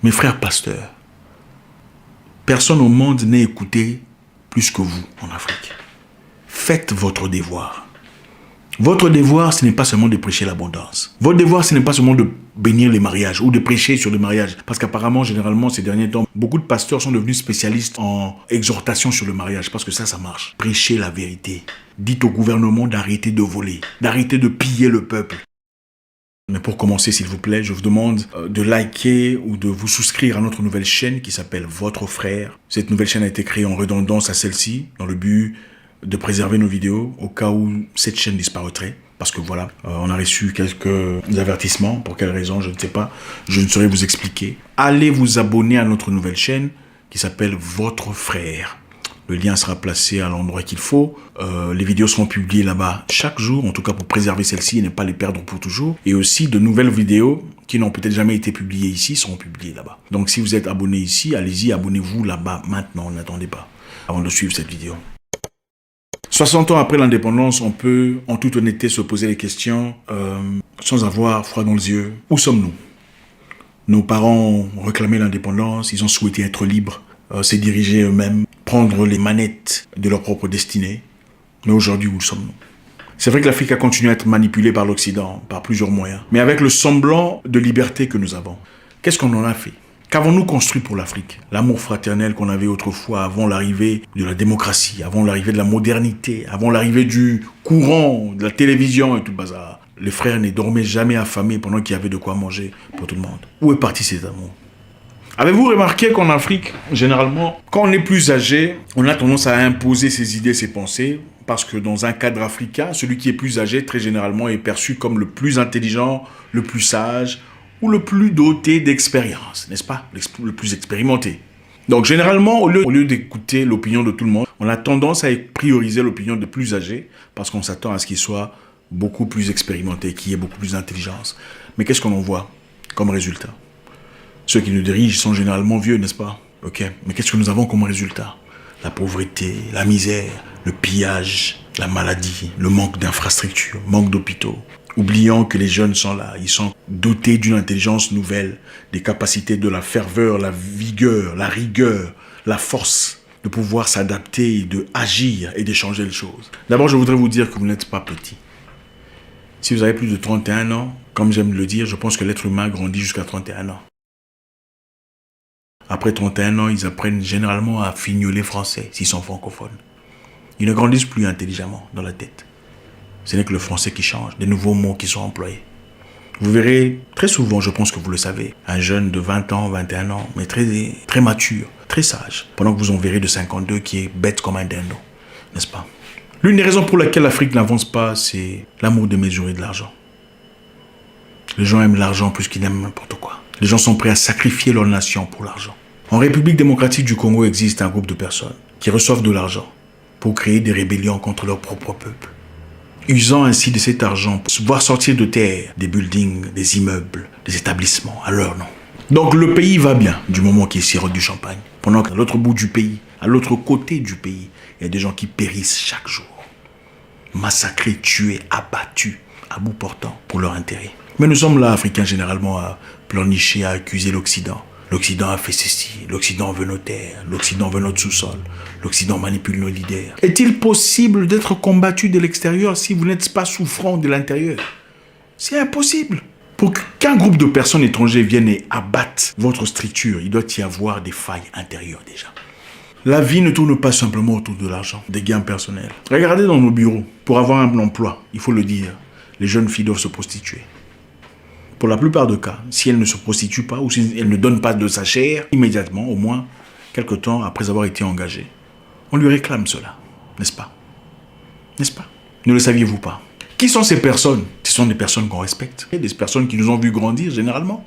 Mes frères pasteurs, personne au monde n'est écouté plus que vous en Afrique. Faites votre devoir. Votre devoir, ce n'est pas seulement de prêcher l'abondance. Votre devoir, ce n'est pas seulement de bénir les mariages ou de prêcher sur les mariages. Parce qu'apparemment, généralement, ces derniers temps, beaucoup de pasteurs sont devenus spécialistes en exhortation sur le mariage. Parce que ça marche. Prêchez la vérité. Dites au gouvernement d'arrêter de voler, d'arrêter de piller le peuple. Mais pour commencer, s'il vous plaît, je vous demande de liker ou de vous souscrire à notre nouvelle chaîne qui s'appelle Votre Frère. Cette nouvelle chaîne a été créée en redondance à celle-ci, dans le but de préserver nos vidéos au cas où cette chaîne disparaîtrait. Parce que voilà, on a reçu quelques avertissements. Pour quelle raison, je ne sais pas. Je ne saurais vous expliquer. Allez vous abonner à notre nouvelle chaîne qui s'appelle Votre Frère. Le lien sera placé à l'endroit qu'il faut. Les vidéos seront publiées là-bas chaque jour, en tout cas pour préserver celles-ci et ne pas les perdre pour toujours. Et aussi, de nouvelles vidéos qui n'ont peut-être jamais été publiées ici seront publiées là-bas. Donc si vous êtes abonné ici, allez-y, abonnez-vous là-bas maintenant, n'attendez pas, avant de suivre cette vidéo. 60 ans après l'indépendance, on peut en toute honnêteté se poser les questions sans avoir froid dans les yeux. Où sommes-nous? Nos parents ont réclamé l'indépendance, ils ont souhaité être libres, se diriger eux-mêmes, prendre les manettes de leur propre destinée. Mais aujourd'hui, où sommes-nous? C'est vrai que l'Afrique a continué à être manipulée par l'Occident, par plusieurs moyens. Mais avec le semblant de liberté que nous avons, qu'est-ce qu'on en a fait? Qu'avons-nous construit pour l'Afrique? L'amour fraternel qu'on avait autrefois avant l'arrivée de la démocratie, avant l'arrivée de la modernité, avant l'arrivée du courant, de la télévision et tout le bazar. Les frères ne dormaient jamais affamés pendant qu'il y avait de quoi manger pour tout le monde. Où est parti cet amour? Avez-vous remarqué qu'en Afrique, généralement, quand on est plus âgé, on a tendance à imposer ses idées, ses pensées, parce que dans un cadre africain, celui qui est plus âgé, très généralement, est perçu comme le plus intelligent, le plus sage, ou le plus doté d'expérience, n'est-ce pas? Le plus expérimenté. Donc, généralement, au lieu d'écouter l'opinion de tout le monde, on a tendance à prioriser l'opinion de plus âgés, parce qu'on s'attend à ce qu'il soit beaucoup plus expérimenté, qu'il y ait beaucoup plus d'intelligence. Mais qu'est-ce qu'on en voit comme résultat? Ceux qui nous dirigent sont généralement vieux, n'est-ce pas? Ok, mais qu'est-ce que nous avons comme résultat? La pauvreté, la misère, le pillage, la maladie, le manque d'infrastructures, manque d'hôpitaux. Oubliant que les jeunes sont là, ils sont dotés d'une intelligence nouvelle, des capacités de la ferveur, la vigueur, la rigueur, la force de pouvoir s'adapter, de agir et d'échanger les choses. D'abord, je voudrais vous dire que vous n'êtes pas petit. Si vous avez plus de 31 ans, comme j'aime le dire, je pense que l'être humain grandit jusqu'à 31 ans. Après 31 ans, ils apprennent généralement à fignoler français, s'ils sont francophones. Ils ne grandissent plus intelligemment dans la tête. Ce n'est que le français qui change, des nouveaux mots qui sont employés. Vous verrez très souvent, je pense que vous le savez, un jeune de 20 ans, 21 ans, mais très mature, très sage, pendant que vous en verrez de 52 qui est bête comme un dindon, n'est-ce pas? L'une des raisons pour laquelle l'Afrique n'avance pas, c'est l'amour démesuré de l'argent. Les gens aiment l'argent plus qu'ils n'aiment n'importe quoi. Les gens sont prêts à sacrifier leur nation pour l'argent. En République démocratique du Congo existe un groupe de personnes qui reçoivent de l'argent pour créer des rébellions contre leur propre peuple. Usant ainsi de cet argent pour voir sortir de terre des buildings, des immeubles, des établissements à leur nom. Donc le pays va bien du moment qu'il sirote du champagne. Pendant qu'à l'autre bout du pays, à l'autre côté du pays, il y a des gens qui périssent chaque jour. Massacrés, tués, abattus, à bout portant pour leur intérêt. Mais nous sommes là, Africains, généralement, à pleurnicher, à accuser l'Occident. L'Occident a fait ceci, l'Occident veut nos terres, l'Occident veut notre sous-sol, l'Occident manipule nos leaders. Est-il possible d'être combattu de l'extérieur si vous n'êtes pas souffrant de l'intérieur? C'est impossible. Pour qu'un groupe de personnes étrangères viennent et abattent votre structure, il doit y avoir des failles intérieures déjà. La vie ne tourne pas simplement autour de l'argent, des gains personnels. Regardez dans nos bureaux, pour avoir un emploi, il faut le dire, les jeunes filles doivent se prostituer. Pour la plupart des cas, si elle ne se prostitue pas ou si elle ne donne pas de sa chair, immédiatement, au moins, quelque temps après avoir été engagée, on lui réclame cela, n'est-ce pas? N'est-ce pas? Ne le saviez-vous pas? Qui sont ces personnes? Ce sont des personnes qu'on respecte, des personnes qui nous ont vu grandir généralement.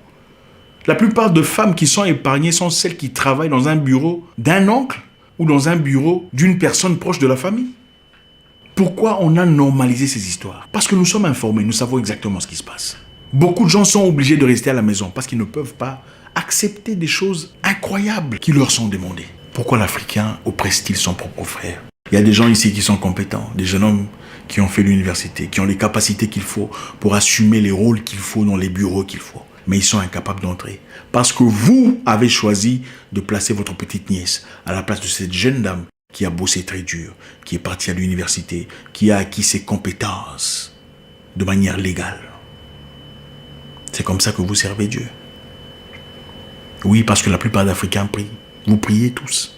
La plupart de femmes qui sont épargnées sont celles qui travaillent dans un bureau d'un oncle ou dans un bureau d'une personne proche de la famille. Pourquoi on a normalisé ces histoires? Parce que nous sommes informés, nous savons exactement ce qui se passe. Beaucoup de gens sont obligés de rester à la maison parce qu'ils ne peuvent pas accepter des choses incroyables qui leur sont demandées. Pourquoi l'Africain oppresse-t-il son propre frère? Il y a des gens ici qui sont compétents, des jeunes hommes qui ont fait l'université, qui ont les capacités qu'il faut pour assumer les rôles qu'il faut dans les bureaux qu'il faut. mais ils sont incapables d'entrer. Parce que vous avez choisi de placer votre petite nièce à la place de cette jeune dame qui a bossé très dur, qui est partie à l'université, qui a acquis ses compétences de manière légale. C'est comme ça que vous servez Dieu. Oui, parce que la plupart d'Africains prient. Vous priez tous.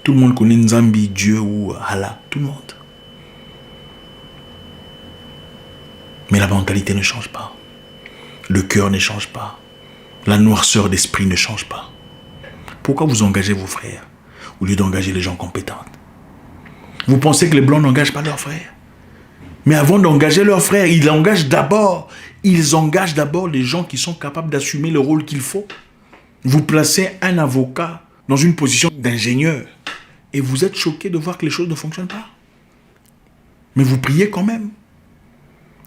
Tout le monde connaît Nzambi, Dieu ou Allah. Tout le monde. Mais la mentalité ne change pas. Le cœur ne change pas. La noirceur d'esprit ne change pas. Pourquoi vous engagez vos frères au lieu d'engager les gens compétents? Vous pensez que les Blancs n'engagent pas leurs frères? Mais avant d'engager leurs frères, ils engagent d'abord les gens qui sont capables d'assumer le rôle qu'il faut. Vous placez un avocat dans une position d'ingénieur et vous êtes choqué de voir que les choses ne fonctionnent pas. Mais vous priez quand même.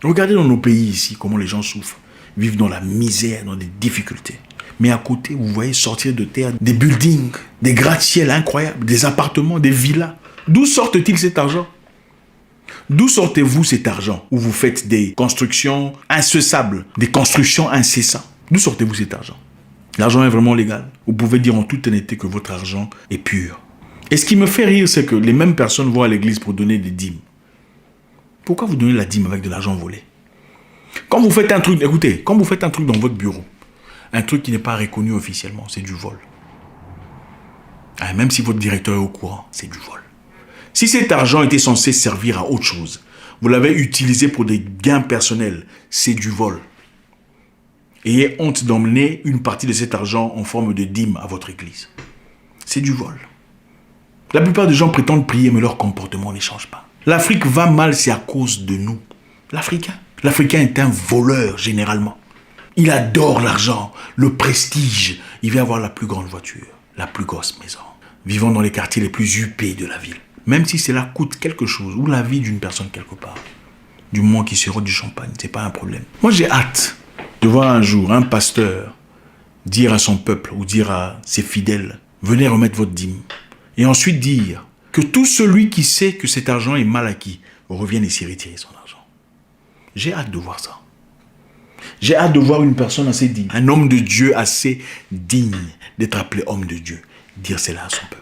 Regardez dans nos pays ici comment les gens souffrent, vivent dans la misère, dans des difficultés. Mais à côté, vous voyez sortir de terre des buildings, des gratte-ciels incroyables, des appartements, des villas. D'où sortent-ils cet argent? D'où sortez-vous cet argent où vous faites des constructions incessables, des constructions incessantes? D'où sortez-vous cet argent? L'argent est vraiment légal. Vous pouvez dire en toute honnêteté que votre argent est pur. Et ce qui me fait rire, c'est que les mêmes personnes vont à l'église pour donner des dîmes. Pourquoi vous donnez la dîme avec de l'argent volé? Quand vous faites un truc, écoutez, quand vous faites un truc dans votre bureau, un truc qui n'est pas reconnu officiellement, c'est du vol. Même si votre directeur est au courant, c'est du vol. Si cet argent était censé servir à autre chose, vous l'avez utilisé pour des gains personnels, c'est du vol. Ayez honte d'emmener une partie de cet argent en forme de dîme à votre église. C'est du vol. La plupart des gens prétendent prier, mais leur comportement ne change pas. L'Afrique va mal, c'est à cause de nous. L'Africain. L'Africain est un voleur, généralement. Il adore l'argent, le prestige. Il veut avoir la plus grande voiture, la plus grosse maison. Vivant dans les quartiers les plus huppés de la ville. Même si cela coûte quelque chose, ou la vie d'une personne quelque part. Du moment qu'il sera du champagne, c'est pas un problème. Moi, j'ai hâte de voir un jour un pasteur dire à son peuple ou dire à ses fidèles, venez remettre votre dîme. Et ensuite dire que tout celui qui sait que cet argent est mal acquis revienne ici retirer son argent. J'ai hâte de voir ça. J'ai hâte de voir une personne assez digne, un homme de Dieu assez digne d'être appelé homme de Dieu, dire cela à son peuple.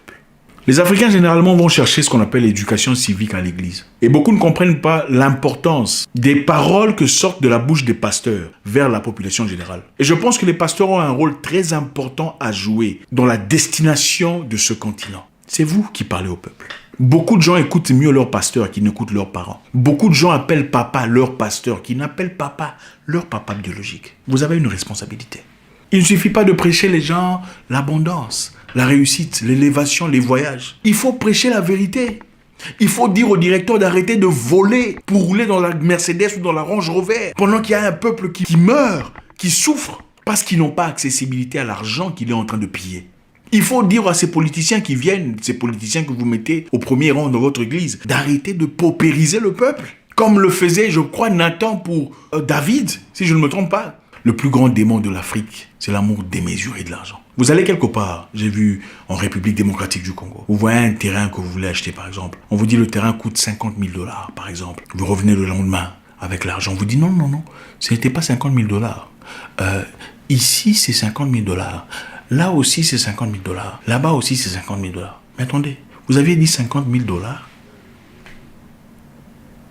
Les Africains généralement vont chercher ce qu'on appelle l'éducation civique à l'église. Et beaucoup ne comprennent pas l'importance des paroles que sortent de la bouche des pasteurs vers la population générale. Et je pense que les pasteurs ont un rôle très important à jouer dans la destination de ce continent. C'est vous qui parlez au peuple. Beaucoup de gens écoutent mieux leur pasteur qu'ils n'écoutent leurs parents. Beaucoup de gens appellent papa leur pasteur qui n'appellent papa leur papa biologique. Vous avez une responsabilité. Il ne suffit pas de prêcher les gens l'abondance, la réussite, l'élévation, les voyages. Il faut prêcher la vérité. Il faut dire au directeur d'arrêter de voler pour rouler dans la Mercedes ou dans la Range Rover pendant qu'il y a un peuple qui meurt, qui souffre parce qu'ils n'ont pas accessibilité à l'argent qu'il est en train de piller. Il faut dire à ces politiciens qui viennent, ces politiciens que vous mettez au premier rang dans votre église, d'arrêter de paupériser le peuple. Comme le faisait, je crois, Nathan pour David, si je ne me trompe pas. Le plus grand démon de l'Afrique, c'est l'amour démesuré de l'argent. Vous allez quelque part, j'ai vu en République démocratique du Congo, vous voyez un terrain que vous voulez acheter par exemple. On vous dit le terrain coûte 50 000 $ par exemple. Vous revenez le lendemain avec l'argent. On vous dit non, ce n'était pas 50 000 $. Ici, c'est 50 000 $. Là aussi, c'est 50 000 $. Là-bas aussi, c'est 50 000 $. Mais attendez, vous aviez dit 50 000 $.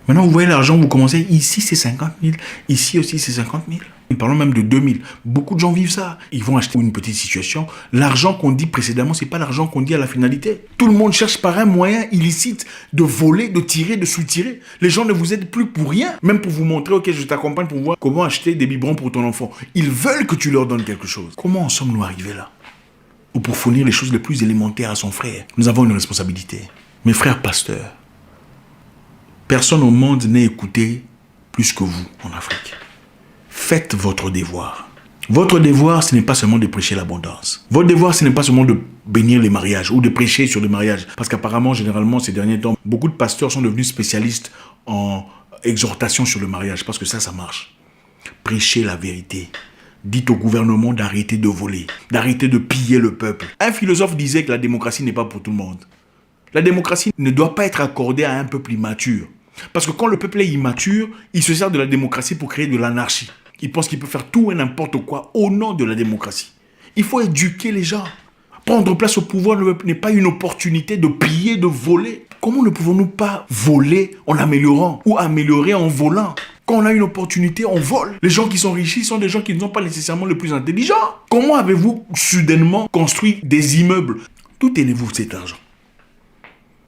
Maintenant, vous voyez l'argent, vous commencez, ici, c'est 50 000. Ici aussi, c'est 50 000. Parlons même de 2000. Beaucoup de gens vivent ça. Ils vont acheter une petite situation. L'argent qu'on dit précédemment, c'est pas l'argent qu'on dit à la finalité. Tout le monde cherche par un moyen illicite de voler, de tirer, de soutirer. Les gens ne vous aident plus pour rien. Même pour vous montrer, ok, je t'accompagne pour voir comment acheter des biberons pour ton enfant. Ils veulent que tu leur donnes quelque chose. Comment en sommes-nous arrivés là? Ou pour fournir les choses les plus élémentaires à son frère. Nous avons une responsabilité. Mes frères pasteurs, personne au monde n'est écouté plus que vous en Afrique. Faites votre devoir. Votre devoir, ce n'est pas seulement de prêcher l'abondance. Votre devoir, ce n'est pas seulement de bénir les mariages ou de prêcher sur les mariages. Parce qu'apparemment, généralement, ces derniers temps, beaucoup de pasteurs sont devenus spécialistes en exhortation sur le mariage. Parce que ça marche. Prêchez la vérité. Dites au gouvernement d'arrêter de voler, d'arrêter de piller le peuple. Un philosophe disait que la démocratie n'est pas pour tout le monde. La démocratie ne doit pas être accordée à un peuple immature. Parce que quand le peuple est immature, il se sert de la démocratie pour créer de l'anarchie. Ils pensent qu'ils peuvent faire tout et n'importe quoi au nom de la démocratie. Il faut éduquer les gens. Prendre place au pouvoir n'est pas une opportunité de piller, de voler. Comment ne pouvons-nous pas voler en améliorant ou améliorer en volant? Quand on a une opportunité, on vole. Les gens qui sont riches sont des gens qui ne sont pas nécessairement les plus intelligents. Comment avez-vous soudainement construit des immeubles? D'où tenez-vous cet argent?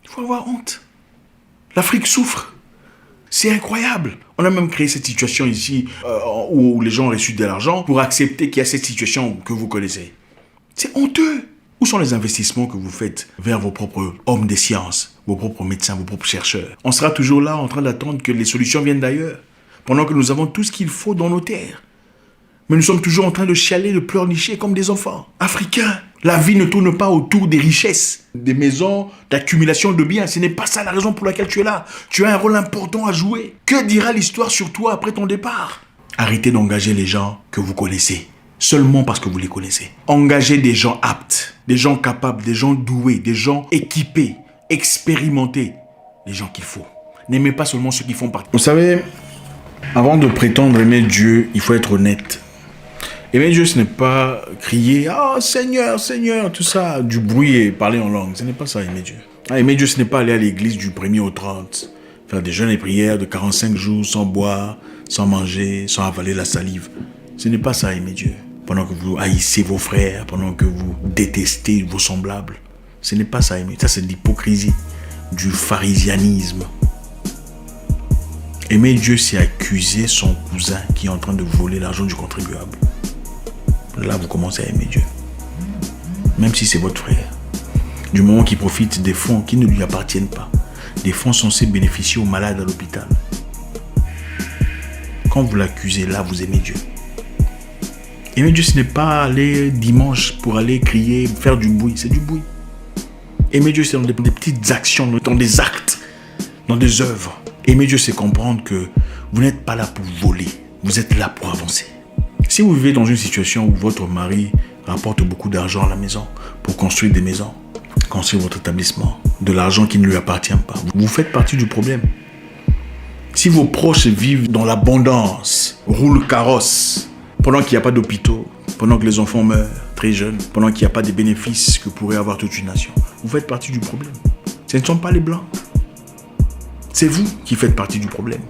Il faut avoir honte. L'Afrique souffre. C'est incroyable. On a même créé cette situation ici où les gens ont reçu de l'argent pour accepter qu'il y a cette situation que vous connaissez. C'est honteux. Où sont les investissements que vous faites vers vos propres hommes des sciences, vos propres médecins, vos propres chercheurs? On sera toujours là en train d'attendre que les solutions viennent d'ailleurs, pendant que nous avons tout ce qu'il faut dans nos terres. Mais nous sommes toujours en train de chialer, de pleurnicher comme des enfants. Africains, la vie ne tourne pas autour des richesses, des maisons, d'accumulation de biens. Ce n'est pas ça la raison pour laquelle tu es là. Tu as un rôle important à jouer. Que dira l'histoire sur toi après ton départ? Arrêtez d'engager les gens que vous connaissez, seulement parce que vous les connaissez. Engagez des gens aptes, des gens capables, des gens doués, des gens équipés, expérimentés, les gens qu'il faut. N'aimez pas seulement ceux qui font partie. Vous savez, avant de prétendre aimer Dieu, il faut être honnête. Aimer Dieu, ce n'est pas crier « Ah, Seigneur, Seigneur », tout ça, du bruit et parler en langue. Ce n'est pas ça, aimer Dieu. Aimer Dieu, ce n'est pas aller à l'église du 1er au 30, faire des jeûnes et prières de 45 jours sans boire, sans manger, sans avaler la salive. Ce n'est pas ça, aimer Dieu. Pendant que vous haïssez vos frères, pendant que vous détestez vos semblables. Ce n'est pas ça, aimer. Ça, c'est de l'hypocrisie, du pharisianisme. Aimer Dieu, c'est accuser son cousin qui est en train de voler l'argent du contribuable. Là, vous commencez à aimer Dieu. Même si c'est votre frère. Du moment qu'il profite des fonds qui ne lui appartiennent pas. Des fonds censés bénéficier aux malades à l'hôpital. Quand vous l'accusez, là, vous aimez Dieu. Aimer Dieu, ce n'est pas aller dimanche pour aller crier, faire du bruit. C'est du bruit. Aimer Dieu, c'est dans des petites actions, dans des actes, dans des œuvres. Aimer Dieu, c'est comprendre que vous n'êtes pas là pour voler. Vous êtes là pour avancer. Si vous vivez dans une situation où votre mari rapporte beaucoup d'argent à la maison pour construire des maisons, construire votre établissement, de l'argent qui ne lui appartient pas, vous faites partie du problème. Si vos proches vivent dans l'abondance, roulent carrosse, pendant qu'il n'y a pas d'hôpitaux, pendant que les enfants meurent très jeunes, pendant qu'il n'y a pas des bénéfices que pourrait avoir toute une nation, vous faites partie du problème. Ce ne sont pas les Blancs. C'est vous qui faites partie du problème.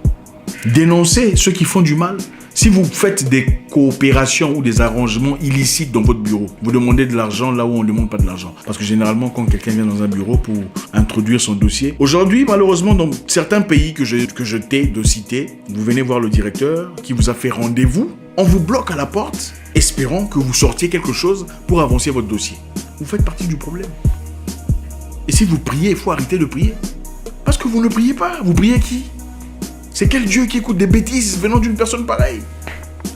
Dénoncez ceux qui font du mal. Si vous faites des coopérations ou des arrangements illicites dans votre bureau, vous demandez de l'argent là où on ne demande pas de l'argent. Parce que généralement, quand quelqu'un vient dans un bureau pour introduire son dossier, aujourd'hui, malheureusement, dans certains pays que je t'ai de citer, vous venez voir le directeur qui vous a fait rendez-vous, on vous bloque à la porte, espérant que vous sortiez quelque chose pour avancer votre dossier. Vous faites partie du problème. Et si vous priez, il faut arrêter de prier. Parce que vous ne priez pas. Vous priez qui? C'est quel Dieu qui écoute des bêtises venant d'une personne pareille?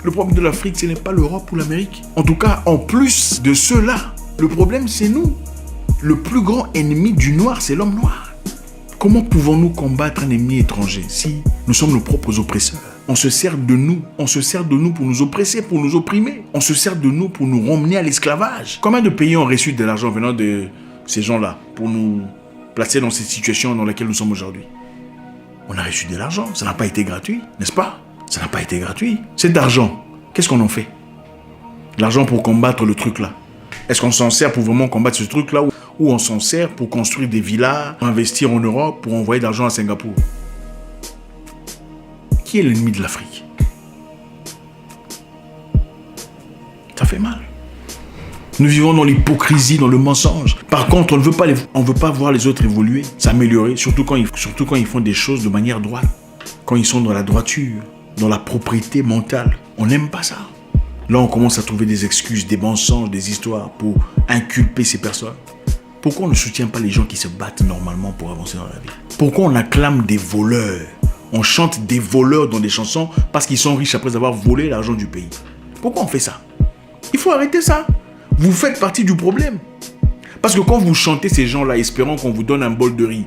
Le problème de l'Afrique, ce n'est pas l'Europe ou l'Amérique. En tout cas, en plus de ceux-là, le problème, c'est nous. Le plus grand ennemi du noir, c'est l'homme noir. Comment pouvons-nous combattre un ennemi étranger si nous sommes nos propres oppresseurs? On se sert de nous. On se sert de nous pour nous oppresser, pour nous opprimer. On se sert de nous pour nous ramener à l'esclavage. Combien de pays ont reçu de l'argent venant de ces gens-là pour nous placer dans cette situation dans laquelle nous sommes aujourd'hui? On a reçu de l'argent, ça n'a pas été gratuit, n'est-ce pas? Ça n'a pas été gratuit. Cet argent, qu'est-ce qu'on en fait? L'argent pour combattre le truc là. Est-ce qu'on s'en sert pour vraiment combattre ce truc là ou on s'en sert pour construire des villas, pour investir en Europe, pour envoyer de l'argent à Singapour? Qui est l'ennemi de l'Afrique? Ça fait mal. Nous vivons dans l'hypocrisie, dans le mensonge. Par contre, on ne veut pas voir les autres évoluer, s'améliorer, surtout quand ils font des choses de manière droite. Quand ils sont dans la droiture, dans la propriété mentale. On n'aime pas ça. Là, on commence à trouver des excuses, des mensonges, des histoires pour inculper ces personnes. Pourquoi on ne soutient pas les gens qui se battent normalement pour avancer dans la vie? Pourquoi on acclame des voleurs? On chante des voleurs dans des chansons parce qu'ils sont riches après avoir volé l'argent du pays. Pourquoi on fait ça? Il faut arrêter ça. Vous faites partie du problème. Parce que quand vous chantez ces gens-là, espérant qu'on vous donne un bol de riz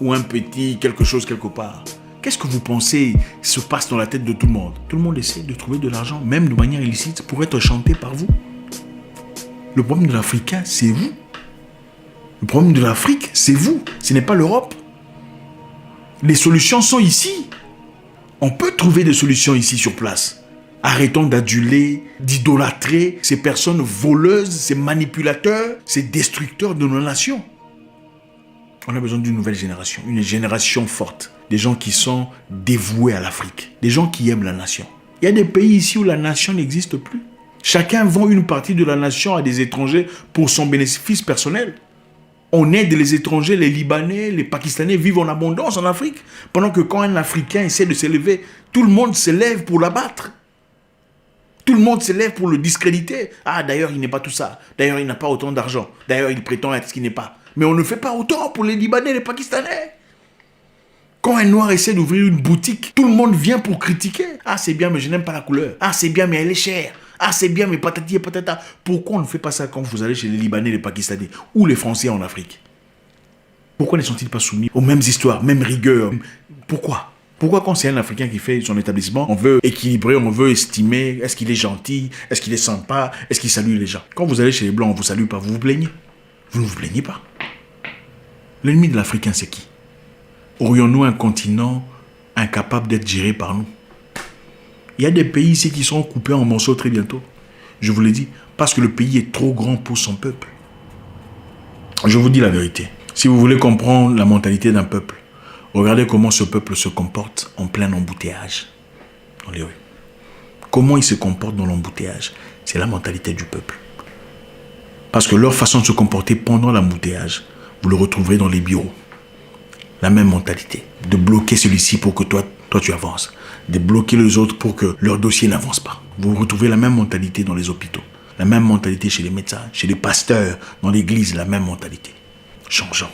ou un petit quelque chose quelque part, qu'est-ce que vous pensez se passe dans la tête de tout le monde? Tout le monde essaie de trouver de l'argent, même de manière illicite, pour être chanté par vous. Le problème de l'Africain, c'est vous. Le problème de l'Afrique, c'est vous. Ce n'est pas l'Europe. Les solutions sont ici. On peut trouver des solutions ici sur place. Arrêtons d'aduler, d'idolâtrer ces personnes voleuses, ces manipulateurs, ces destructeurs de nos nations. On a besoin d'une nouvelle génération, une génération forte. Des gens qui sont dévoués à l'Afrique, des gens qui aiment la nation. Il y a des pays ici où la nation n'existe plus. Chacun vend une partie de la nation à des étrangers pour son bénéfice personnel. On aide les étrangers, les Libanais, les Pakistanais vivent en abondance en Afrique. Pendant que quand un Africain essaie de s'élever, tout le monde se lève pour l'abattre. Tout le monde se lève pour le discréditer. Ah, d'ailleurs, il n'est pas tout ça. D'ailleurs, il n'a pas autant d'argent. D'ailleurs, il prétend être ce qu'il n'est pas. Mais on ne fait pas autant pour les Libanais, les Pakistanais. Quand un Noir essaie d'ouvrir une boutique, tout le monde vient pour critiquer. Ah, c'est bien, mais je n'aime pas la couleur. Ah, c'est bien, mais elle est chère. Ah, c'est bien, mais patati et patata. Pourquoi on ne fait pas ça quand vous allez chez les Libanais, les Pakistanais ou les Français en Afrique? Pourquoi ne sont-ils pas soumis aux mêmes histoires, mêmes rigueurs? Pourquoi? Pourquoi quand c'est un Africain qui fait son établissement, on veut équilibrer, on veut estimer, est-ce qu'il est gentil, est-ce qu'il est sympa, est-ce qu'il salue les gens? Quand vous allez chez les Blancs, on ne vous salue pas, vous vous plaignez. Vous ne vous plaignez pas. L'ennemi de l'Africain, c'est qui? Aurions-nous un continent incapable d'être géré par nous? Il y a des pays ici qui seront coupés en morceaux très bientôt. Je vous l'ai dit, parce que le pays est trop grand pour son peuple. Je vous dis la vérité. Si vous voulez comprendre la mentalité d'un peuple, regardez comment ce peuple se comporte en plein embouteillage dans les rues. Comment il se comporte dans l'embouteillage? C'est la mentalité du peuple. Parce que leur façon de se comporter pendant l'embouteillage, vous le retrouverez dans les bureaux. La même mentalité. De bloquer celui-ci pour que toi tu avances. De bloquer les autres pour que leur dossier n'avance pas. Vous retrouvez la même mentalité dans les hôpitaux. La même mentalité chez les médecins, chez les pasteurs, dans l'église, la même mentalité. Changeons.